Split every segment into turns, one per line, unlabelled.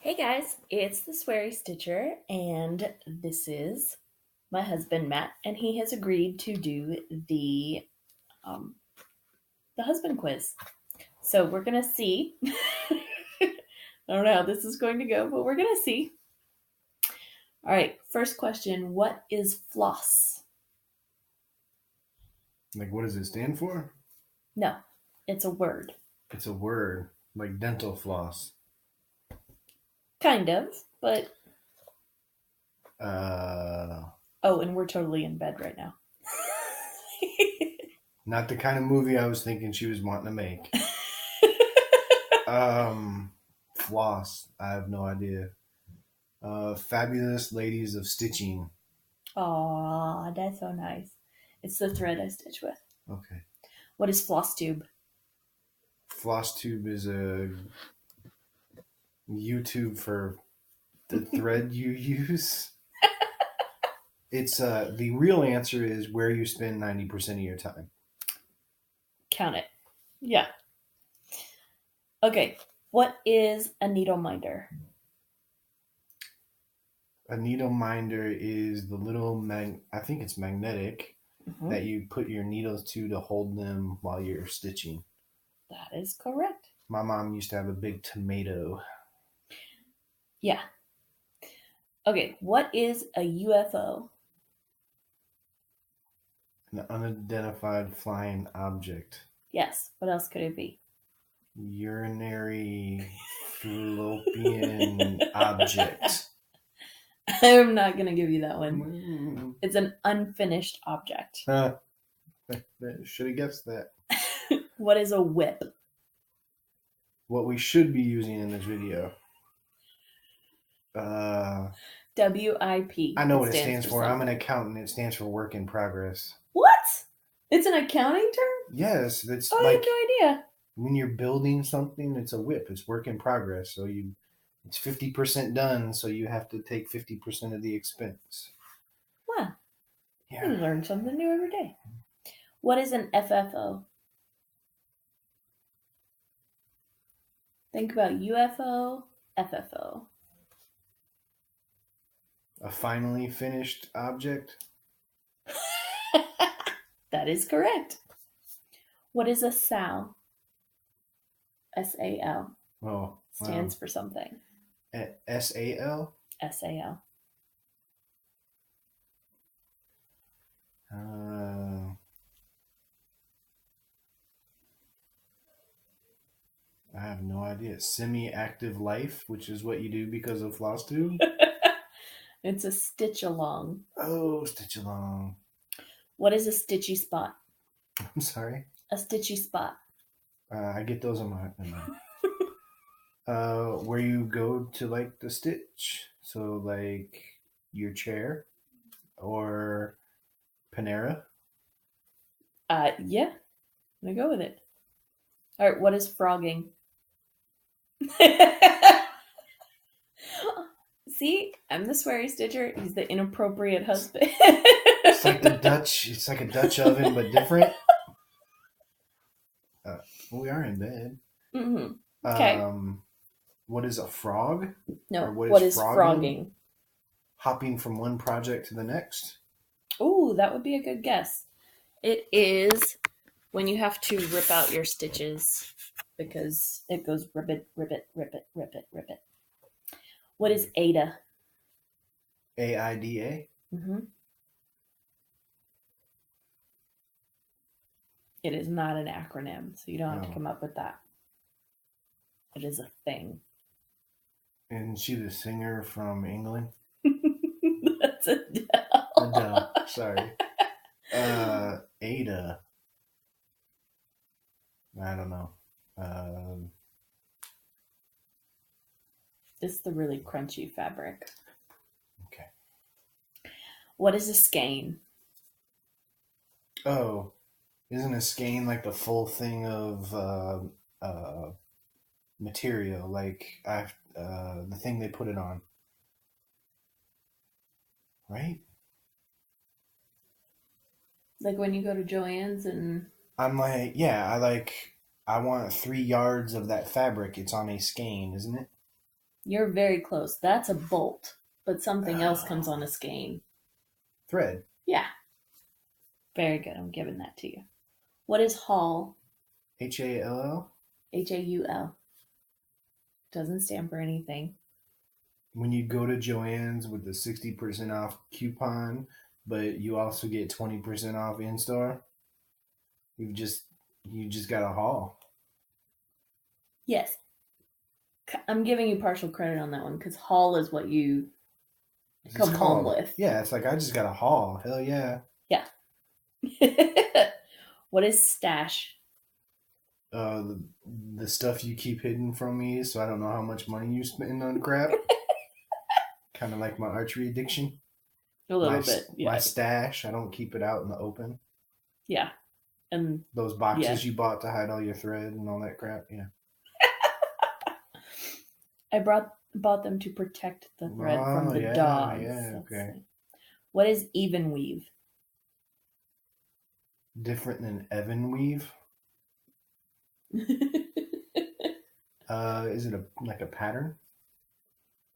Hey guys, it's the Sweary Stitcher, and this is my husband Matt, and he has agreed to do um, the husband quiz. So we're gonna see. I don't know how this is going to go, but we're gonna see. All right, first question: what is floss?
Like, what does it stand for?
No, it's a word.
It's a word, like dental floss.
Kind of, but
Uh,
oh, and we're totally in bed right now.
Not the kind of movie I was thinking she was wanting to make. Floss. I have no idea. Fabulous ladies of stitching.
Aw, that's so nice. It's the thread I stitch with.
Okay.
What is FlossTube?
FlossTube is a YouTube for the thread you use. It's the real answer is where you spend 90% of your time.
Count it. Yeah. Okay. What is a needle minder?
A needle minder is the little I think it's magnetic that you put your needles to hold them while you're stitching.
That is correct.
My mom used to have a big tomato.
Yeah. Okay. What is a UFO?
An unidentified flying object.
Yes. What else could it be?
Urinary fallopian object.
I'm not going to give you that one. It's an unfinished object.
Should have guessed that.
What is a whip?
What we should be using in this video.
WIP.
I know what it stands for. I'm an accountant. It stands for work in progress.
What? It's an accounting term?
Yes, that's
I
like
had no idea.
when you're building something. It's a whip. It's work in progress. So it's 50% done. So you have to take 50% of the expense.
Wow.
Yeah.
You learn something new every day. What is an FFO? Think about UFO, FFO.
A finally finished object.
That is correct. What is a SAL? SAL.
Oh,
Stands for something.
SAL?
SAL.
I have no idea. Semi-active life, which is what you do because of FlossTube.
It's a stitch along.
Oh, stitch along.
What is a stitchy spot?
I'm sorry.
A stitchy spot.
I get those on my where you go to like the stitch. So like your chair or Panera.
Yeah. I'm gonna go with it. All right. What is frogging? See, I'm the sweary stitcher. He's the inappropriate husband.
It's like the Dutch. It's like a Dutch oven, but different. We are in bed.
Mm-hmm. Okay.
What is a frog?
No. What is frogging?
Hopping from one project to the next.
Ooh, that would be a good guess. It is when you have to rip out your stitches because it goes ribbit, ribbit, ribbit, ribbit, ribbit. What is AIDA?
AIDA?
Mm-hmm. It is not an acronym, so you don't have to come up with that. It is a thing.
Isn't she the singer from England?
That's Adele.
Adele, sorry. Ada. I don't know.
It's the really crunchy fabric.
Okay.
What is a skein?
Oh, isn't a skein like the full thing of material? Like the thing they put it on, right?
Like when you go to Joann's and...
I'm like, yeah, I want 3 yards of that fabric. It's on a skein, isn't it?
You're very close. That's a bolt, but something else comes on a skein.
Thread.
Yeah. Very good. I'm giving that to you. What is haul?
Hall.
Haul. Doesn't stand for anything.
When you go to Joann's with the 60% off coupon, but you also get 20% off in store, you just got a haul.
Yes. I'm giving you partial credit on that one because haul is what you come home with.
Yeah, it's like I just got a haul. Hell yeah.
Yeah. What is stash?
The stuff you keep hidden from me, so I don't know how much money you spend on crap. Kind of like my archery addiction.
A little bit. Yeah.
My stash, I don't keep it out in the open.
Yeah. And
those boxes you bought to hide all your thread and all that crap. Yeah.
I bought them to protect the thread from the dogs.
Yeah, okay.
What is even weave?
Different than Evan weave? Is it like a pattern?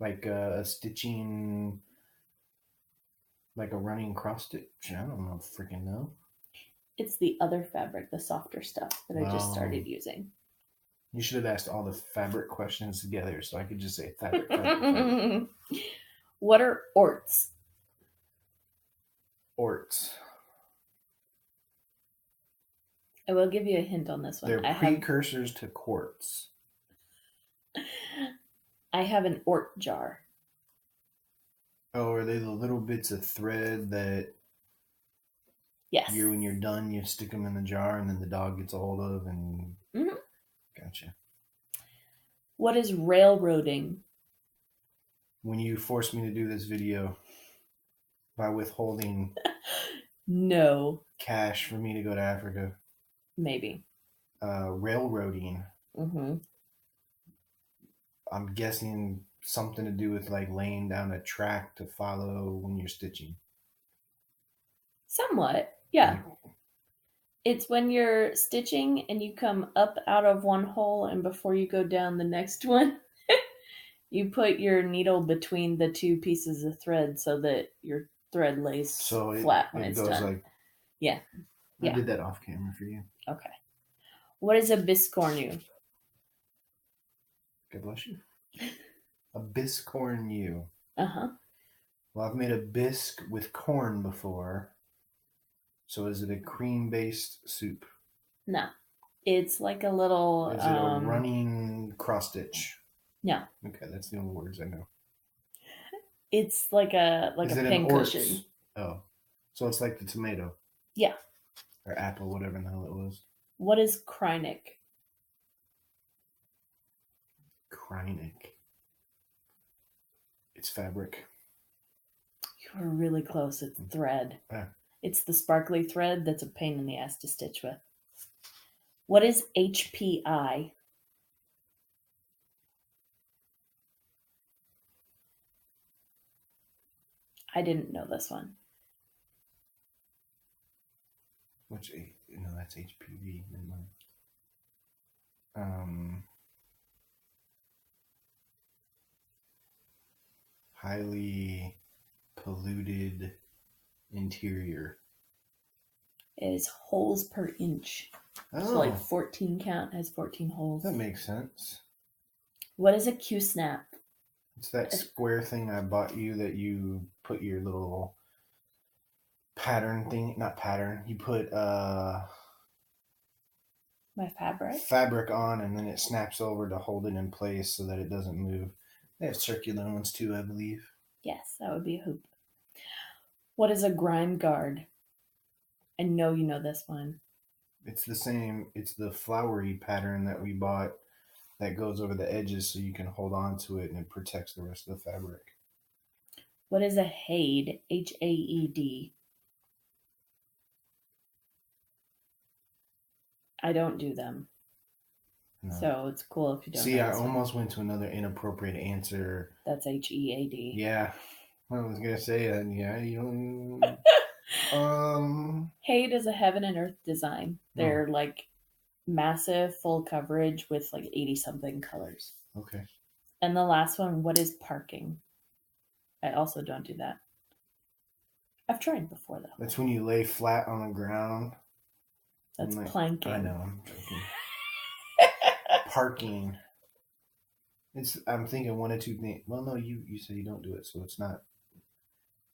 Like a stitching, like a running cross stitch? I don't know, freaking know.
It's the other fabric, the softer stuff that I just started using.
You should have asked all the fabric questions together so I could just say fabric.
What are orts?
Orts.
I will give you a hint on this one.
They're precursors to quartz.
I have an ort jar.
Oh, are they the little bits of thread that
yes,
when you're done, you stick them in the jar and then the dog gets a hold of and...
Mm-hmm.
Gotcha.
What is railroading?
When you force me to do this video by withholding
no
cash for me to go to Africa.
Maybe.
Railroading.
Mm-hmm.
I'm guessing something to do with like laying down a track to follow when you're stitching.
Somewhat, yeah. It's when you're stitching and you come up out of one hole and before you go down the next one, you put your needle between the two pieces of thread so that your thread lays flat when it's done. Like, yeah.
I did that off camera for you.
Okay. What is a biscornu?
God bless you. A biscornu.
Uh-huh.
Well, I've made a bisque with corn before. So is it a cream-based soup?
No. It's like a little...
Is it a running cross-stitch?
No.
Okay, that's the only words I know.
It's like a pincushion.
Oh. So it's like the tomato.
Yeah.
Or apple, whatever the hell it was.
What is krynic?
Krynic. It's fabric.
You were really close. It's thread. It's the sparkly thread that's a pain in the ass to stitch with. What is HPI? I didn't know this one.
Which, no, that's HPV. Never mind. Highly polluted interior.
It is holes per inch.
Oh.
So like 14 count has 14 holes.
That makes sense.
What is a Q-snap?
It's that square thing I bought you that you put your little pattern thing, not pattern, you put
my
fabric on and then it snaps over to hold it in place so that it doesn't move. They have circular ones too, I believe.
Yes, that would be a hoop. What is a grime guard? I know you know this one.
It's the same. It's the flowery pattern that we bought that goes over the edges so you can hold on to it and it protects the rest of the fabric.
What is a haid? Haed. I don't do them. No. So it's cool if you don't.
See, I almost went to another inappropriate answer.
That's HEAD.
Yeah. I was going to say that. Yeah. You
Haid is a heaven and earth design. They're like massive, full coverage with like 80 something colors.
Okay.
And the last one, what is parking? I also don't do that. I've tried before, though.
That's when you lay flat on the ground.
That's
like,
planking.
I know, I'm joking. Parking. I'm thinking one or two things. Well, no, you said you don't do it, so it's not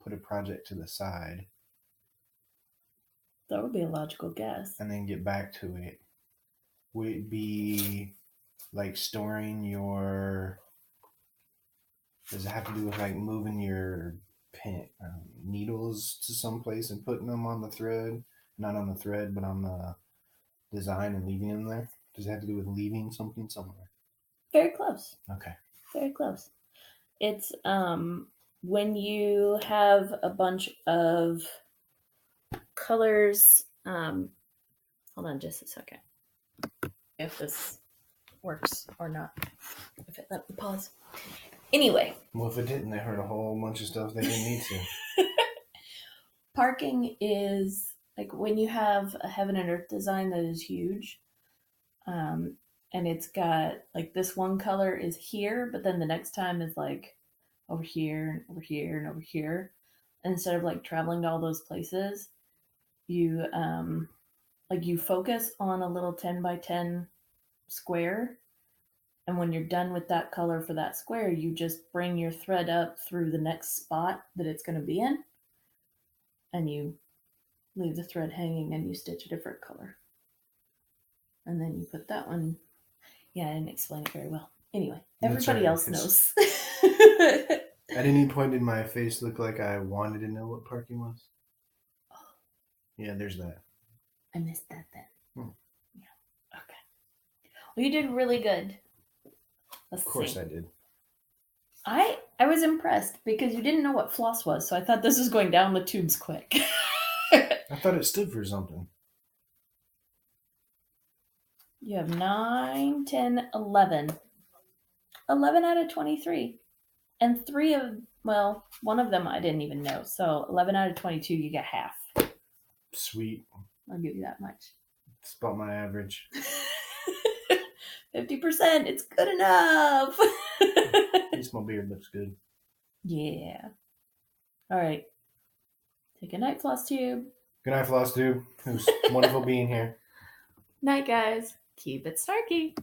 put a project to the side
That would be a logical guess.
and then get back to it. Would it be like storing your? Does it have to do with like moving your needles to someplace and putting them on the thread? Not on the thread, but on the design and leaving them there. Does it have to do with leaving something somewhere?
Very close.
Okay.
Very close. It's when you have a bunch of colors. Hold on just a second. If this works or not. If it let me pause. Anyway.
Well, if it didn't, they heard a whole bunch of stuff they didn't need to.
Parking is like when you have a heaven and earth design that is huge. And it's got like this one color is here, but then the next time is like over here and over here and over here. And instead of like traveling to all those places, you you focus on a little 10 by 10 square. And when you're done with that color for that square, you just bring your thread up through the next spot that it's going to be in. And you leave the thread hanging and you stitch a different color. And then you put that one. Yeah, I didn't explain it very well. Anyway, everybody else knows.
At any point did my face look like I wanted to know what parking was? Oh. Yeah, there's that.
I missed that then. Yeah. Okay. Well, you did really good.
Of course I did.
I was impressed because you didn't know what floss was, so I thought this was going down the tubes quick.
I thought it stood for something.
You have 9, 10, 11. 11 out of 23. And one of them I didn't even know. So 11 out of 22, you get half.
Sweet.
I'll give you that much.
It's about my average.
50%. It's good enough.
At least my beard looks good.
Yeah. All right. Take a night, FlossTube.
Good night, FlossTube. It was wonderful being here.
Night, guys. Keep it snarky.